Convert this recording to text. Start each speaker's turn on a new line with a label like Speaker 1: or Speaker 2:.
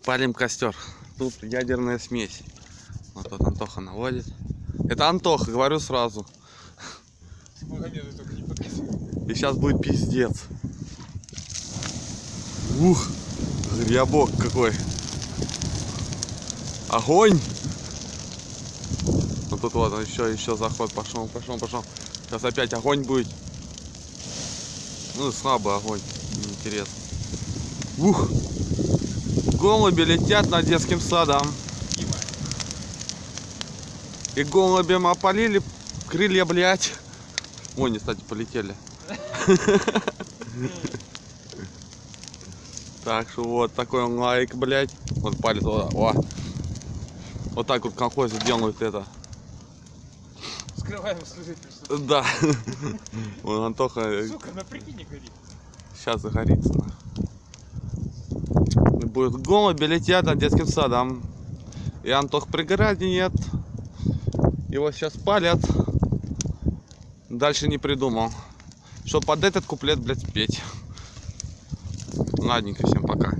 Speaker 1: Палим костер. Тут ядерная смесь. Вот тут Антоха наводит. Это Антоха, говорю сразу. И сейчас будет пиздец. Ух, грибок какой. Огонь. Вот тут вот еще заход пошел. Сейчас опять огонь будет. Ну слабый огонь. Неинтересно. Ух. Голуби летят над детским садом. И голубям опалили крылья, блять. Вон, кстати, полетели. Так что вот такой он лайк, блять. Вот палец, о. Вот так вот колхозы делают это.
Speaker 2: Скрываем служительство.
Speaker 1: Да. Вон Антоха.
Speaker 2: Сука, напряги, не горит.
Speaker 1: Сейчас загорится. Будет голуби летят над детским садом. И Антох преграде нет. Его сейчас палят. Дальше не придумал. Что под этот куплет, блядь, петь. Ладненько, всем пока.